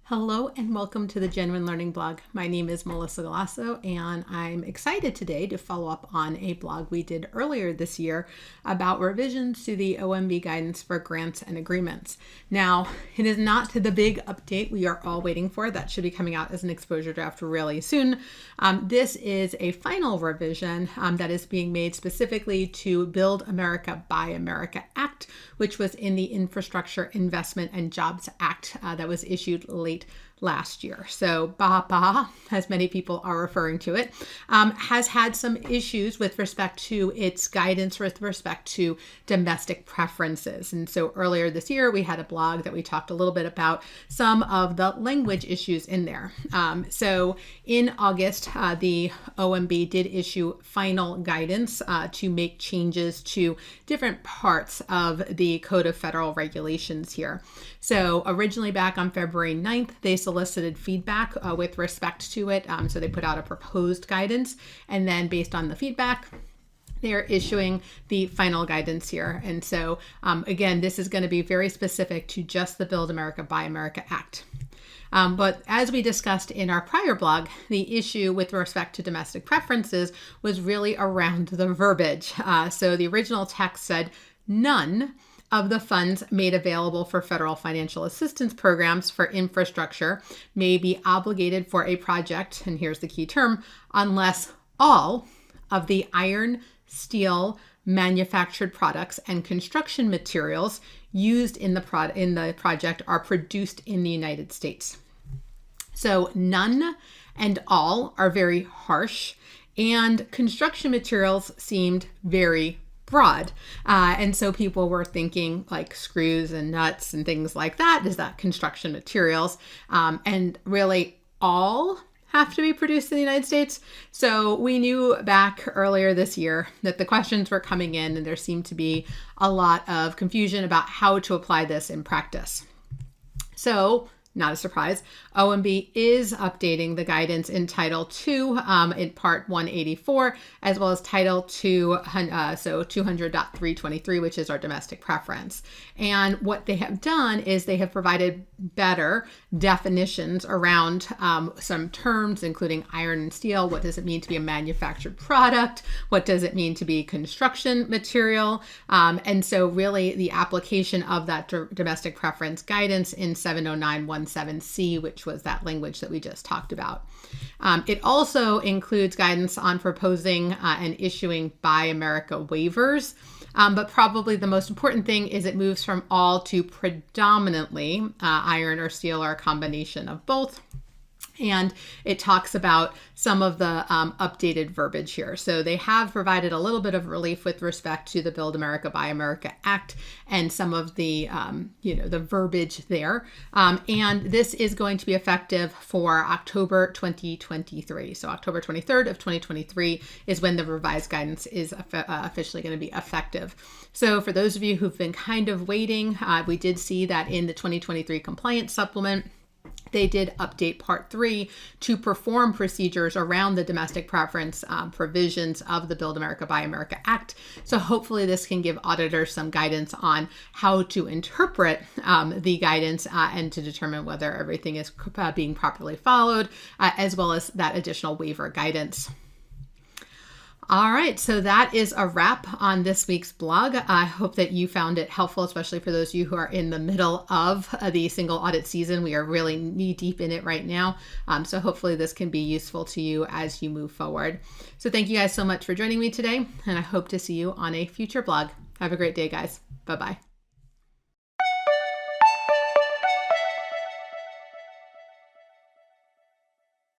Hello and welcome to the Genuine Learning blog. My name is Melissa Galasso and I'm excited today to follow up on a blog we did earlier this year about revisions to the OMB guidance for grants and agreements. Now, it is not the big update we are all waiting for. That should be coming out as an exposure draft really soon. This is a final revision that is being made specifically to Build America, Buy America Act, which was in the Infrastructure Investment and Jobs Act that was issued late last year. So BABA, as many people are referring to it, has had some issues with respect to its guidance with respect to domestic preferences. And so earlier this year, we had a blog that we talked a little bit about some of the language issues in there. So in August, the OMB did issue final guidance to make changes to different parts of the Code of Federal Regulations here. So originally back on February 9th, they solicited feedback with respect to it. So they put out a proposed guidance, and then based on the feedback, they're issuing the final guidance here. And so again, this is going to be very specific to just the Build America, Buy America Act. But as we discussed in our prior blog, the issue with respect to domestic preferences was really around the verbiage. So the original text said, none of the funds made available for federal financial assistance programs for infrastructure may be obligated for a project, and here's the key term, unless all of the iron, steel, manufactured products and construction materials used in the project are produced in the United States. So none and all are very harsh, and construction materials seemed very broad. And so people were thinking like screws and nuts and things like that. Is that construction materials? And really all have to be produced in the United States. So we knew back earlier this year that the questions were coming in and there seemed to be a lot of confusion about how to apply this in practice. So not a surprise, OMB is updating the guidance in Title II in Part 184, as well as Title II, so 200.323, which is our domestic preference. And what they have done is they have provided better definitions around some terms, including iron and steel. What does it mean to be a manufactured product? What does it mean to be construction material? And so really the application of that domestic preference guidance in 70917C, which was that language that we just talked about. It also includes guidance on proposing and issuing Buy America waivers. But probably the most important thing is it moves from all to predominantly iron or steel or a combination of both. And it talks about some of the updated verbiage here. So they have provided a little bit of relief with respect to the Build America, Buy America Act and some of the, the verbiage there. And this is going to be effective for October 2023. So October 23rd of 2023 is when the revised guidance is officially going to be effective. So for those of you who've been kind of waiting, we did see that in the 2023 compliance supplement, they did update Part 3 to perform procedures around the domestic preference provisions of the Build America, Buy America Act. So hopefully this can give auditors some guidance on how to interpret the guidance and to determine whether everything is being properly followed, as well as that additional waiver guidance. All right, so that is a wrap on this week's blog. I hope that you found it helpful, especially for those of you who are in the middle of the single audit season. We are really knee deep in it right now. So hopefully this can be useful to you as you move forward. So thank you guys so much for joining me today, and I hope to see you on a future blog. Have a great day, guys. Bye-bye.